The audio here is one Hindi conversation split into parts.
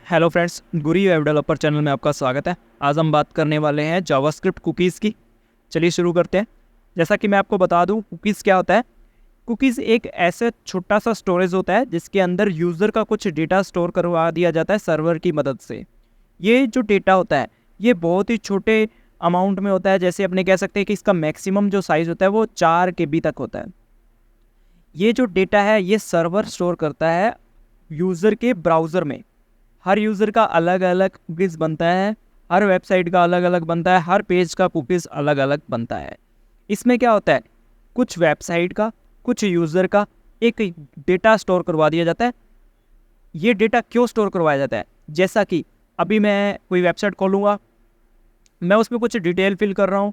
हेलो फ्रेंड्स, गुरी वेब डेवलपर चैनल में आपका स्वागत है। आज हम बात करने वाले हैं जावास्क्रिप्ट कुकीज़ की। चलिए शुरू करते हैं। जैसा कि मैं आपको बता दूं, कुकीज़ क्या होता है। कुकीज़ एक ऐसा छोटा सा स्टोरेज होता है जिसके अंदर यूज़र का कुछ डेटा स्टोर करवा दिया जाता है सर्वर की मदद से। ये जो डेटा होता है ये बहुत ही छोटे अमाउंट में होता है। जैसे अपने कह सकते हैं कि इसका मैक्सिमम जो साइज़ होता है वो 4 KB तक होता है। ये जो डेटा है ये सर्वर स्टोर करता है यूज़र के ब्राउज़र में। हर यूज़र का अलग अलग कुकीज़ बनता है, हर वेबसाइट का अलग अलग बनता है, हर पेज का कुकीज़ अलग अलग बनता है। इसमें क्या होता है, कुछ वेबसाइट का, कुछ यूज़र का एक डेटा स्टोर करवा दिया जाता है। ये डेटा क्यों स्टोर करवाया जाता है, जैसा कि अभी मैं कोई वेबसाइट खोलूँगा, मैं उसमें कुछ डिटेल फिल कर रहा हूँ।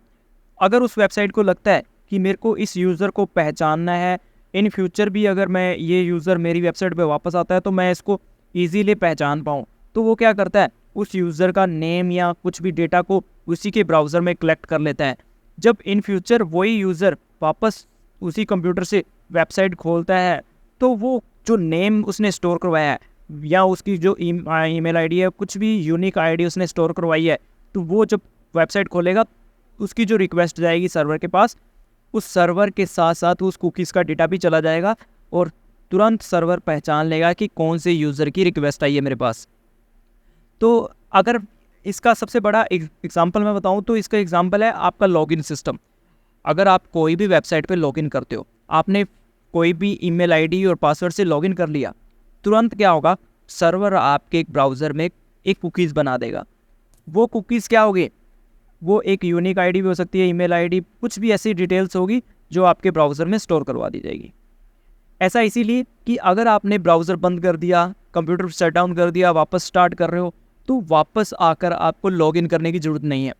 अगर उस वेबसाइट को लगता है कि मेरे को इस यूज़र को पहचानना है, इन फ्यूचर भी अगर मैं ये यूज़र मेरी वेबसाइट पे वापस आता है तो मैं इसको इजीली पहचान पाऊँ, तो वो क्या करता है, उस यूज़र का नेम या कुछ भी डेटा को उसी के ब्राउज़र में कलेक्ट कर लेता है। जब इन फ्यूचर वही यूज़र वापस उसी कंप्यूटर से वेबसाइट खोलता है तो वो जो नेम उसने स्टोर करवाया है या उसकी जो ईमेल आईडी है, कुछ भी यूनिक आईडी उसने स्टोर करवाई है, तो वो जब वेबसाइट खोलेगा उसकी जो रिक्वेस्ट जाएगी सर्वर के पास, उस सर्वर के साथ साथ उस कुकीज़ का डेटा भी चला जाएगा और तुरंत सर्वर पहचान लेगा कि कौन से यूज़र की रिक्वेस्ट आई है मेरे पास। तो अगर इसका सबसे बड़ा एग्जांपल मैं बताऊं तो इसका एग्जांपल है आपका लॉगिन सिस्टम। अगर आप कोई भी वेबसाइट पे लॉगिन करते हो, आपने कोई भी ईमेल आईडी और पासवर्ड से लॉगिन कर लिया, तुरंत क्या होगा, सर्वर आपके एक ब्राउज़र में एक कुकीज़ बना देगा। वो कुकीज़ क्या होगी, वो एक यूनिक आईडी भी हो सकती है, ईमेल आईडी, कुछ भी ऐसी डिटेल्स होगी जो आपके ब्राउज़र में स्टोर करवा दी जाएगी। ऐसा इसीलिए कि अगर आपने ब्राउज़र बंद कर दिया, कंप्यूटर शट डाउन कर दिया, वापस स्टार्ट कर रहे हो, तो वापस आकर आपको लॉगिन करने की ज़रूरत नहीं है।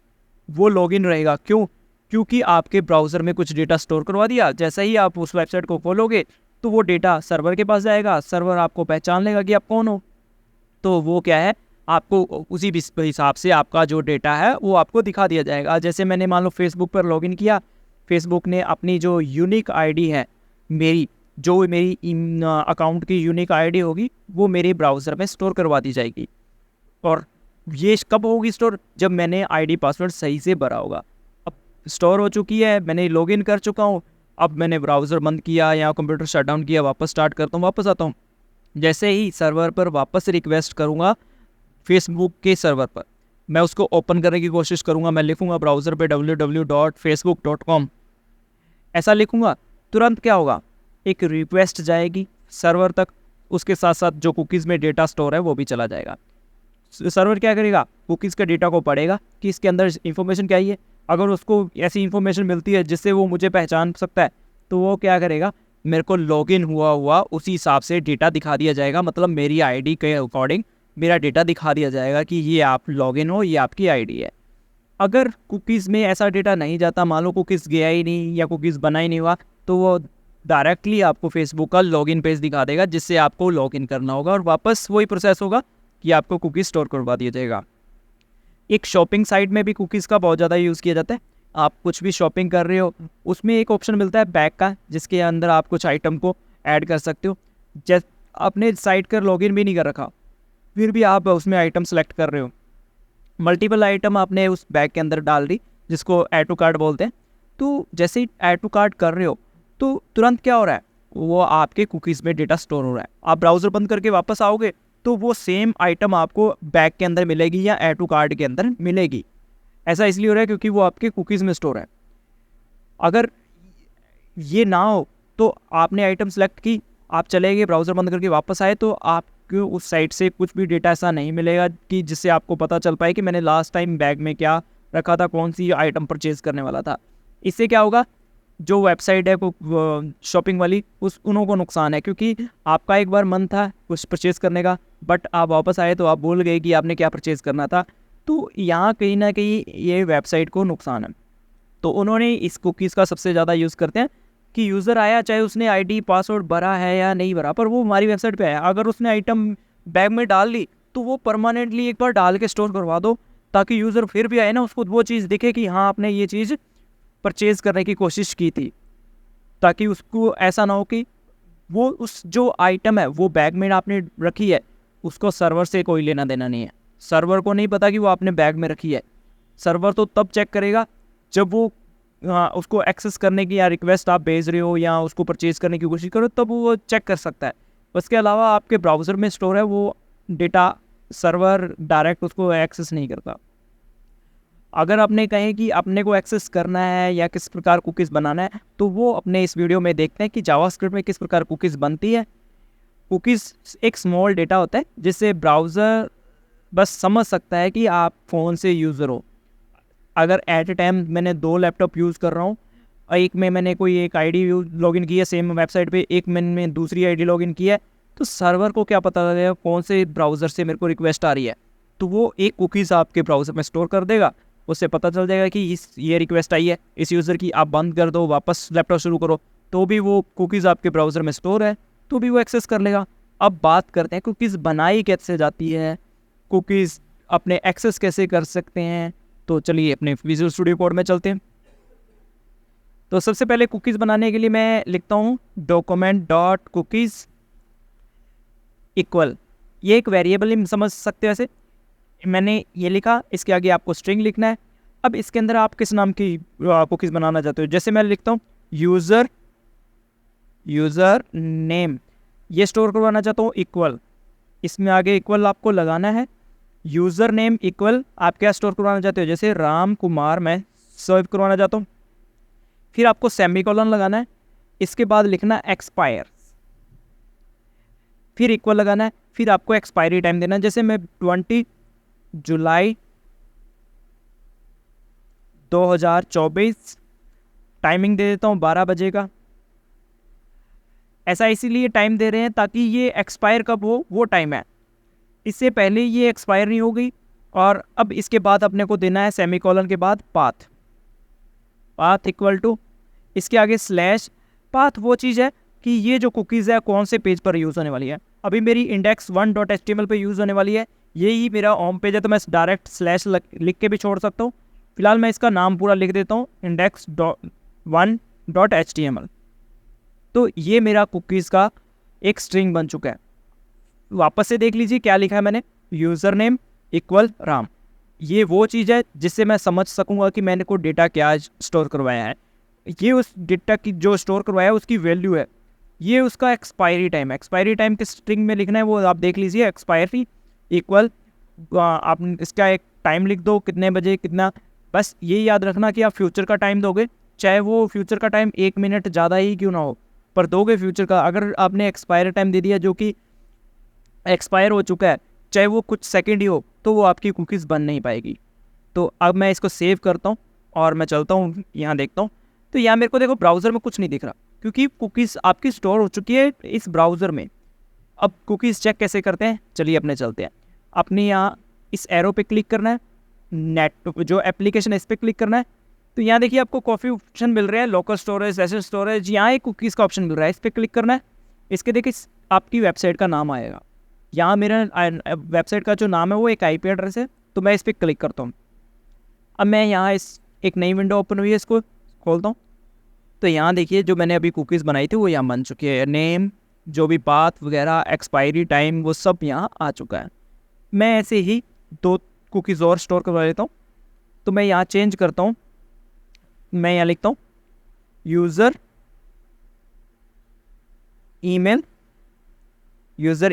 वो लॉगिन रहेगा। क्यों? क्योंकि आपके ब्राउज़र में कुछ डेटा स्टोर करवा दिया। जैसे ही आप उस वेबसाइट को खोलोगे तो वो डेटा सर्वर के पास जाएगा, सर्वर आपको पहचान लेगा कि आप कौन हो। तो वो क्या है, आपको उसी हिसाब से आपका जो डेटा है वो आपको दिखा दिया जाएगा। जैसे मैंने मान लो फेसबुक पर लॉगिन किया, फेसबुक ने अपनी जो यूनिक आईडी है, मेरी अकाउंट की यूनिक आईडी होगी, वो मेरे ब्राउज़र में स्टोर करवा दी जाएगी। और ये कब होगी स्टोर, जब मैंने आईडी पासवर्ड सही से भरा होगा। अब स्टोर हो चुकी है, मैंने लॉगिन कर चुका हूँ, अब मैंने ब्राउज़र बंद किया या कंप्यूटर शट डाउन किया, वापस स्टार्ट करता हूँ, वापस आता हूँ। जैसे ही सर्वर पर वापस रिक्वेस्ट करूँगा फेसबुक के सर्वर पर, मैं उसको ओपन करने की कोशिश करूँगा। मैं लिखूँगा ब्राउज़र पे www.facebook.com, ऐसा लिखूँगा, तुरंत क्या होगा, एक रिक्वेस्ट जाएगी सर्वर तक, उसके साथ साथ जो कुकीज़ में डेटा स्टोर है वो भी चला जाएगा। सर्वर क्या करेगा, कुकीज़ के डेटा को पढ़ेगा कि इसके अंदर इन्फॉर्मेशन क्या है। अगर उसको ऐसी इन्फॉर्मेशन मिलती है जिससे वो मुझे पहचान सकता है, तो वो क्या करेगा, मेरे को लॉगिन हुआ उसी हिसाब से डेटा दिखा दिया जाएगा। मतलब मेरी आईडी के अकॉर्डिंग मेरा डेटा दिखा दिया जाएगा कि ये आप लॉगिन हो, ये आपकी आईडी है। अगर कुकीज़ में ऐसा डेटा नहीं जाता, मान लो कुकीज़ गया ही नहीं या कुकीज़ बना ही नहीं हुआ, तो वो डायरेक्टली आपको फेसबुक का लॉगिन पेज दिखा देगा जिससे आपको लॉगिन करना होगा और वापस वही प्रोसेस होगा कि आपको कुकीज़ स्टोर करवा दिया जाएगा। एक शॉपिंग साइट में भी कुकीज़ का बहुत ज़्यादा यूज़ किया जाता है। आप कुछ भी शॉपिंग कर रहे हो, उसमें एक ऑप्शन मिलता है बैग का, जिसके अंदर आप कुछ आइटम को ऐड कर सकते हो। जैसे आपने साइट का लॉगिन भी नहीं कर रखा, फिर भी आप उसमें आइटम सेलेक्ट कर रहे हो, मल्टीपल आइटम आपने उस बैग के अंदर डाल दी, जिसको ऐड टू कार्ट बोलते हैं। तो जैसे ही ऐड टू कार्ट कर रहे हो तो तुरंत क्या हो रहा है, वो आपके कुकीज़ में डेटा स्टोर हो रहा है। आप ब्राउज़र बंद करके वापस आओगे तो वो सेम आइटम आपको बैग के अंदर मिलेगी या ऐड टू कार्ट के अंदर मिलेगी। ऐसा इसलिए हो रहा है क्योंकि वो आपके कुकीज़ में स्टोर है। अगर ये ना हो तो आपने आइटम सेलेक्ट की, आप चले गए, ब्राउज़र बंद करके वापस आए, तो आपको उस साइट से कुछ भी डेटा ऐसा नहीं मिलेगा कि जिससे आपको पता चल पाए कि मैंने लास्ट टाइम बैग में क्या रखा था, कौन सी आइटम परचेज़ करने वाला था। इससे क्या होगा, जो वेबसाइट है शॉपिंग वाली, उन्हों को नुकसान है, क्योंकि आपका एक बार मन था कुछ परचेज़ करने का, बट आप वापस आए तो आप भूल गए कि आपने क्या परचेज़ करना था। तो यहाँ कहीं ना कहीं ये वेबसाइट को नुकसान है। तो उन्होंने इस कुकीज़ का सबसे ज़्यादा यूज़ करते हैं कि यूज़र आया, चाहे उसने आईडी पासवर्ड भरा है या नहीं भरा, पर वो हमारी वेबसाइट पे आया, अगर उसने आइटम बैग में डाल ली तो वो परमानेंटली एक बार डाल के स्टोर करवा दो, ताकि यूज़र फिर भी आए ना, उसको वो चीज़ दिखे कि हाँ आपने ये चीज़ परचेज़ करने की कोशिश की थी, ताकि उसको ऐसा ना हो कि वो उस जो आइटम है वो बैग में आपने रखी है, उसको सर्वर से कोई लेना देना नहीं है। सर्वर को नहीं पता कि वो आपने बैग में रखी है। सर्वर तो तब चेक करेगा जब वो उसको एक्सेस करने की या रिक्वेस्ट आप भेज रहे हो या उसको परचेज़ करने की कोशिश करो, तब वो चेक कर सकता है। उसके अलावा आपके ब्राउज़र में स्टोर है वो डेटा, सर्वर डायरेक्ट उसको एक्सेस नहीं करता। अगर आपने कहें कि अपने को एक्सेस करना है या किस प्रकार कुकीज़ बनाना है, तो वो अपने इस वीडियो में देखते हैं कि जावास्क्रिप्ट में किस प्रकार कुकीज़ बनती है। कुकीज़ एक स्मॉल डेटा होता है जिससे ब्राउज़र बस समझ सकता है कि आप फ़ोन से यूज़र हो। अगर एट ए टाइम मैंने 2 लैपटॉप यूज़ कर रहा हूँ और एक में मैंने कोई एक आईडी लॉगिन की है सेम वेबसाइट पे, एक मैंने दूसरी आईडी लॉगिन की है, तो सर्वर को क्या पता लगेगा कौन से ब्राउज़र से मेरे को रिक्वेस्ट आ रही है। तो वो एक कुकीज़ आपके ब्राउज़र में स्टोर कर देगा। उससे पता चल जाएगा कि ये रिक्वेस्ट आई है इस यूज़र की, आप बंद कर दो, वापस लैपटॉप शुरू करो, तो भी वो कुकीज़ आपके ब्राउज़र में स्टोर है, तो भी वो एक्सेस कर लेगा। अब बात करते हैं कुकीज़ बनाई कैसे जाती है, कुकीज़ अपने एक्सेस कैसे कर सकते हैं। तो चलिए अपने विजुअल स्टूडियो कोड में चलते हैं। तो सबसे पहले कुकीज़ बनाने के लिए मैं लिखता हूँ document.cookies इक्वल, ये एक वेरिएबल ही समझ सकते हैं। वैसे मैंने ये लिखा, इसके आगे आपको स्ट्रिंग लिखना है। अब इसके अंदर आप किस नाम की कुकीज़ बनाना चाहते हो, जैसे मैं लिखता हूँ यूज़र नेम, ये स्टोर करवाना चाहता हूँ इक्वल, इसमें आगे इक्वल आपको लगाना है। यूज़र नेम इक्वल आप क्या स्टोर करवाना चाहते हो, जैसे राम कुमार मैं सर्व करवाना चाहता हूँ। फिर आपको सेमीकोलन लगाना है, इसके बाद लिखना एक्सपायर, फिर इक्वल लगाना है, फिर आपको एक्सपायरी टाइम देना है। जैसे मैं 20 जुलाई 2024 टाइमिंग दे देता हूँ 12 बजे का। ऐसा इसीलिए टाइम दे रहे हैं ताकि ये एक्सपायर कब हो वो टाइम है, इससे पहले ये एक्सपायर नहीं हो गई। और अब इसके बाद अपने को देना है सेमीकोलन के बाद पाथ इक्वल टू, इसके आगे स्लैश। पाथ वो चीज़ है कि ये जो कुकीज़ है कौन से पेज पर यूज़ होने वाली है। अभी मेरी index1.html पे यूज़ होने वाली है, यही मेरा होम पेज है, तो मैं डायरेक्ट स्लैश लिख के भी छोड़ सकता हूँ। फिलहाल मैं इसका नाम पूरा लिख देता हूँ index1.html। तो ये मेरा कुकीज़ का एक स्ट्रिंग बन चुका है। वापस से देख लीजिए क्या लिखा है मैंने, यूज़र नेम इक्वल राम। ये वो चीज़ है जिससे मैं समझ सकूंगा कि मैंने को डेटा क्या स्टोर करवाया है। ये उस डेटा की जो स्टोर करवाया है उसकी वैल्यू है। ये उसका एक्सपायरी टाइम है, एक्सपायरी टाइम किस स्ट्रिंग में लिखना है वो आप देख लीजिए, एक्सपायरी इक्वल आप इसका एक टाइम लिख दो, कितने बजे कितना। बस ये याद रखना कि आप फ्यूचर का टाइम दोगे, चाहे वो फ्यूचर का टाइम 1 मिनट ज़्यादा ही क्यों ना हो, पर दोगे फ्यूचर का। अगर आपने एक्सपायरी टाइम दे दिया जो कि एक्सपायर हो चुका है, चाहे वो कुछ सेकंड ही हो, तो वो आपकी कुकीज़ बन नहीं पाएगी। तो अब मैं इसको सेव करता हूँ और मैं चलता हूँ, यहाँ देखता हूँ। तो यहाँ मेरे को देखो ब्राउज़र में कुछ नहीं दिख रहा क्योंकि कुकीज़ आपकी स्टोर हो चुकी है इस ब्राउज़र में। अब कुकीज़ चेक कैसे करते हैं, चलिए अपने चलते हैं। अपने यहाँ इस एरो पे क्लिक करना है, नेट जो एप्लीकेशन है इस पर क्लिक करना है। तो यहाँ देखिए आपको काफ़ी ऑप्शन मिल रहे हैं, लोकल स्टोरेज, सेशन स्टोरेज, यहाँ एक कुकीज़ का ऑप्शन मिल रहा है, इस पर क्लिक करना है। इसके देखिए आपकी वेबसाइट का नाम आएगा, यहाँ मेरा वेबसाइट का जो नाम है वो एक IP एड्रेस है, तो मैं इस पर क्लिक करता हूँ। अब मैं यहाँ इस एक नई विंडो ओपन हुई है, इसको खोलता हूँ। तो यहाँ देखिए जो मैंने अभी कुकीज़ बनाई थी वो यहाँ बन चुकी है, नेम जो भी पाथ वगैरह एक्सपायरी टाइम वो सब यहाँ आ चुका है। मैं ऐसे ही 2 कुकीज़ और स्टोर करवा लेता हूँ। तो मैं यहाँ चेंज करता हूँ, मैं यहाँ लिखता हूँ यूज़र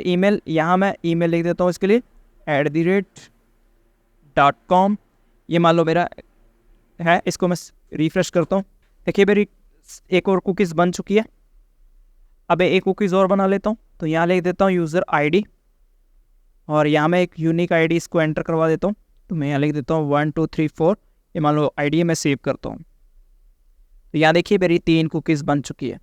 ईमेल, यहाँ मैं ईमेल लिख देता हूँ इसके लिए @.com। ये मान लो मेरा है, इसको मैं रिफ्रेश करता हूँ। देखिए मेरी एक और कुकीज़ बन चुकी है। अब एक कुकीज़ और बना लेता हूँ, तो यहाँ लिख देता हूँ यूज़र ID और यहाँ मैं एक यूनिक ID इसको एंटर करवा देता हूँ। तो मैं यहाँ लिख देता हूँ 1 2 3 4, ये मान लो ID मैं सेव करता हूँ। तो यहाँ देखिए मेरी 3 कुकीज़ बन चुकी है।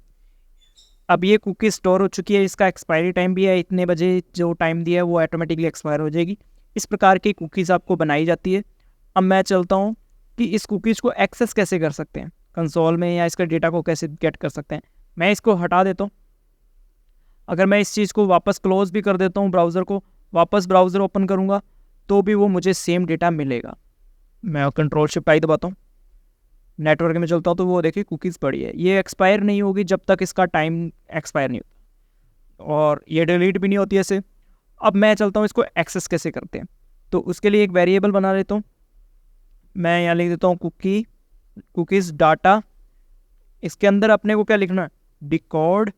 अब ये कुकीज़ स्टोर हो चुकी है, इसका एक्सपायरी टाइम भी है, इतने बजे जो टाइम दिया है वो ऑटोमेटिकली एक्सपायर हो जाएगी। इस प्रकार की कुकीज़ आपको बनाई जाती है। अब मैं चलता हूँ कि इस कुकीज़ को एक्सेस कैसे कर सकते हैं कंसोल में, या इसका डेटा को कैसे गेट कर सकते हैं। मैं इसको हटा देता हूँ। अगर मैं इस चीज़ को वापस क्लोज भी कर देता हूँ, ब्राउज़र को वापस ब्राउज़र ओपन करूँगा तो भी वो मुझे सेम डेटा मिलेगा। मैं Ctrl+Shift+I दबाता हूँ, नेटवर्क में चलता हूँ, तो वो देखिए कुकीज़ पड़ी है। ये एक्सपायर नहीं होगी जब तक इसका टाइम एक्सपायर नहीं होता, और ये डिलीट भी नहीं होती ऐसे। अब मैं चलता हूँ इसको एक्सेस कैसे करते हैं। तो उसके लिए एक वेरिएबल बना लेता हूँ, मैं यहाँ लिख देता हूँ कुकीज़ डाटा। इसके अंदर अपने को क्या लिखना है, डिकोड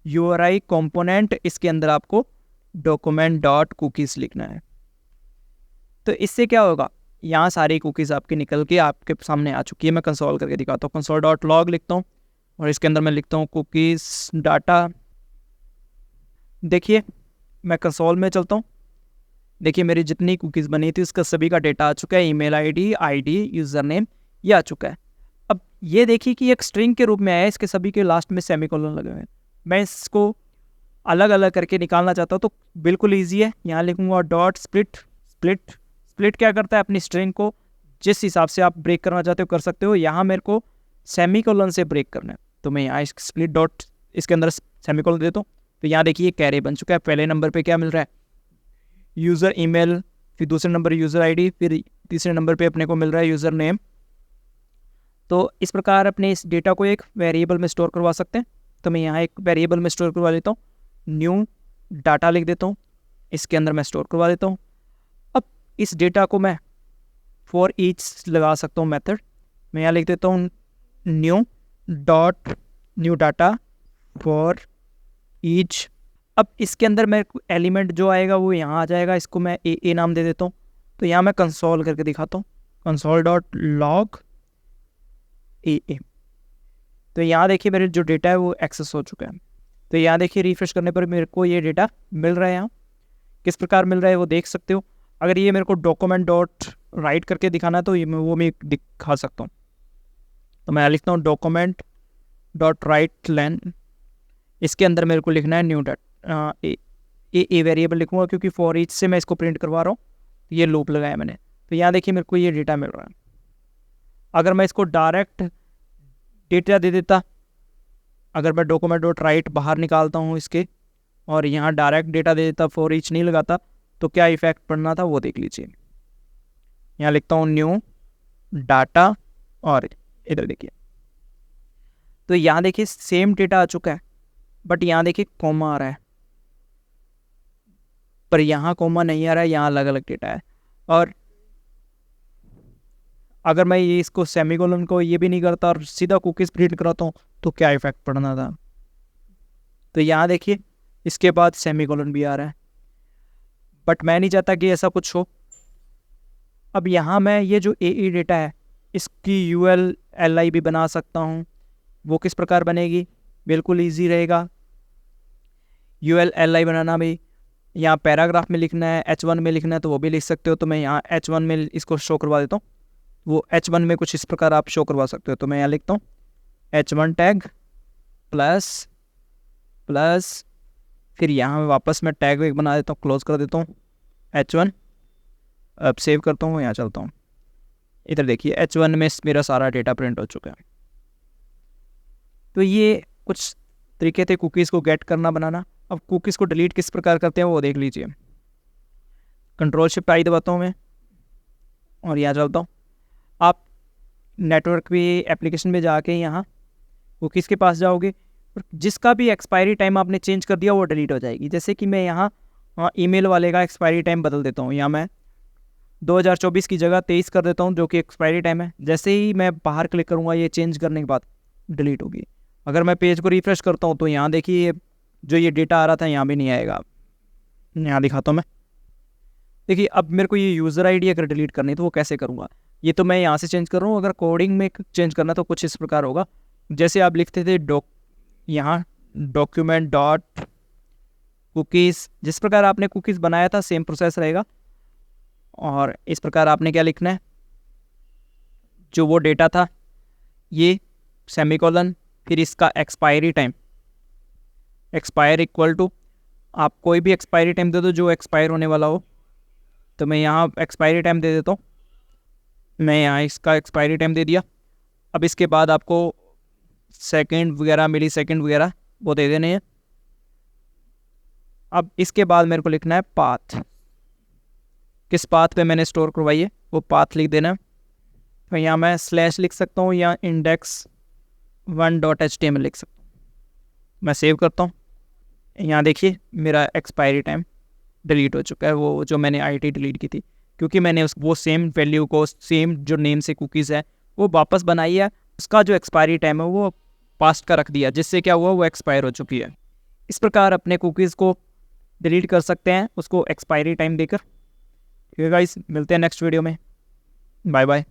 URI कंपोनेंट, इसके अंदर आपको डॉक्यूमेंट डॉट कुकीज़ लिखना है। तो इससे क्या होगा, यहाँ सारी कुकीज़ आपकी निकल के आपके सामने आ चुकी है। मैं कंसोल करके दिखाता हूँ, कंसोल डॉट लॉग लिखता हूँ और इसके अंदर मैं लिखता हूँ कुकीज़ डाटा। देखिए मैं कंसोल में चलता हूँ, देखिए मेरी जितनी कुकीज़ बनी थी उसका सभी का डेटा आ चुका है, ईमेल आईडी यूज़र नेम ये आ चुका है। अब ये देखिए कि एक स्ट्रिंग के रूप में आया है, इसके सभी के लास्ट में सेमीकोलन लगे हुए हैं। मैं इसको अलग अलग करके निकालना चाहता हूँ तो बिल्कुल ईजी है, यहाँ लिखूँगा डॉट स्प्लिट क्या करता है, अपनी स्ट्रिंग को जिस हिसाब से आप ब्रेक करना चाहते हो कर सकते हो। यहाँ मेरे को सेमीकोलन से ब्रेक करना है, तो मैं यहाँ स्प्लिट डॉट इसके अंदर सेमीकोलन देता हूँ। तो यहाँ देखिए कैरे बन चुका है। पहले नंबर पे क्या मिल रहा है, यूज़र ईमेल, फिर दूसरे नंबर यूज़र आईडी, फिर तीसरे नंबर पे अपने को मिल रहा है यूज़र नेम। तो इस प्रकार अपने इस डेटा को एक वेरिएबल में स्टोर करवा सकते हैं। तो मैं यहाँ एक वेरिएबल में स्टोर करवा लेता हूँ, न्यू डाटा लिख देता हूँ, इसके अंदर मैं स्टोर करवा देता हूँ। अब इस डेटा को मैं फॉर ईच लगा सकता हूँ मेथड, मैं यहाँ लिख देता हूँ न्यू डाटा फॉर ईच। अब इसके अंदर मैं एलिमेंट जो आएगा वो यहाँ आ जाएगा, इसको मैं ए नाम दे देता हूँ। तो यहाँ मैं कंसोल करके दिखाता हूँ, कंसोल डॉट लॉग ए। तो यहाँ देखिए मेरे जो डेटा है वो एक्सेस हो चुका है। तो यहाँ देखिए रिफ्रेश करने पर मेरे को ये डेटा मिल रहा है। यहाँ किस प्रकार मिल रहा है वो देख सकते हो। अगर ये मेरे को डॉक्यूमेंट डॉट राइट करके दिखाना है तो ये वो मैं दिखा सकता हूँ। तो मैं लिखता हूँ डॉक्यूमेंट डॉट राइट लेन, इसके अंदर मेरे को लिखना है न्यू डाटा ए वेरिएबल लिखूँगा क्योंकि फॉर ईच से मैं इसको प्रिंट करवा रहा हूँ। ये लूप लगाया मैंने, तो यहाँ देखिए मेरे को ये डेटा मिल रहा है। अगर मैं इसको डायरेक्ट डेटा दे देता, अगर मैं डॉक्यूमेंट डॉट राइट बाहर निकालता हूँ इसके और यहाँ डायरेक्ट डेटा दे देता, फॉर ईच नहीं लगाता, तो क्या इफेक्ट पड़ना था वो देख लीजिए। यहाँ लिखता हूँ न्यू डाटा और इधर देखिए, तो यहाँ देखिए सेम डेटा आ चुका है, बट यहाँ देखिए कॉमा आ रहा है, पर यहाँ कॉमा नहीं आ रहा है, यहाँ अलग अलग डेटा है। और अगर मैं ये इसको सेमीकोलन को ये भी नहीं करता और सीधा कुकीज़ प्रिंट कराता हूँ तो क्या इफेक्ट पड़ना था। तो यहाँ देखिए इसके बाद सेमीकोलन भी आ रहा है, बट मैं नहीं चाहता कि ऐसा कुछ हो। अब यहाँ मैं ये जो ए डेटा है इसकी ULLI भी बना सकता हूँ। वो किस प्रकार बनेगी, बिल्कुल ईजी रहेगा। ULLI बनाना भी, यहाँ पैराग्राफ में लिखना है, H1 में लिखना है तो वो भी लिख सकते हो। तो मैं यहाँ H1 में इसको शो करवा देता हूँ, वो H1 में कुछ इस प्रकार आप शो करवा सकते हो। तो मैं यहाँ लिखता हूँ H1 टैग प्लस फिर यहाँ वापस मैं टैग एक बना देता हूँ, क्लोज कर देता हूँ H1। अब सेव करता हूँ, यहाँ चलता हूँ, इधर देखिए H1 में मेरा सारा डेटा प्रिंट हो चुका है। तो ये कुछ तरीके थे कुकीज़ को गेट करना, बनाना। अब कुकीज़ को डिलीट किस प्रकार करते हैं वो देख लीजिए। Ctrl+Shift+I दबाता हूँ मैं और यहाँ चलता हूँ। आप नेटवर्क भी एप्लीकेशन में जाके यहाँ कुकीज़ के पास जाओगे और जिसका भी एक्सपायरी टाइम आपने चेंज कर दिया वो डिलीट हो जाएगी। जैसे कि मैं यहाँ ईमेल वाले का एक्सपायरी टाइम बदल देता हूँ, यहाँ मैं 2024 की जगह 23 कर देता हूँ जो कि एक्सपायरी टाइम है। जैसे ही मैं बाहर क्लिक करूँगा ये चेंज करने के बाद डिलीट होगी। अगर मैं पेज को रिफ्रेश करता हूँ तो यहाँ देखिए जो ये डेटा आ रहा था यहाँ भी नहीं आएगा। यहाँ दिखाता हूँ मैं, देखिए अब मेरे को ये यूज़र आईडी अगर डिलीट करनी है तो वो कैसे करूँगा। ये तो मैं यहाँ से चेंज कर रहा हूँ, अगर कोडिंग में चेंज करना तो कुछ इस प्रकार होगा। जैसे आप लिखते थे यहाँ डॉक्यूमेंट डॉट कुकीज़, जिस प्रकार आपने कुकीज़ बनाया था सेम प्रोसेस रहेगा। और इस प्रकार आपने क्या लिखना है, जो वो डेटा था ये सेमीकोलन, फिर इसका expiry time, expire equal to, आप कोई भी एक्सपायरी टाइम दे दो जो एक्सपायर होने वाला हो। तो मैं यहाँ एक्सपायरी टाइम दे देता हूँ, मैं यहाँ इसका एक्सपायरी टाइम दे दिया। अब इसके बाद आपको सेकंड वगैरह, मिली सेकंड वगैरह वो दे देने हैं। अब इसके बाद मेरे को लिखना है पाथ, किस पाथ पे मैंने स्टोर करवाई है वो पाथ लिख देना। तो यहाँ मैं स्लैश लिख सकता हूँ या index1.html लिख सकता हूँ। मैं सेव करता हूँ, यहाँ देखिए मेरा एक्सपायरी टाइम डिलीट हो चुका है, वो जो मैंने आईडी डिलीट की थी, क्योंकि मैंने वो सेम वैल्यू को, सेम जो नेम से कुकीज़ है वो वापस बनाई है। उसका जो एक्सपायरी टाइम है वो पास्ट का रख दिया, जिससे क्या हुआ, वो एक्सपायर हो चुकी है। इस प्रकार अपने कुकीज़ को डिलीट कर सकते हैं उसको एक्सपायरी टाइम देकर। ठीक है गाइस, मिलते हैं नेक्स्ट वीडियो में। Bye bye.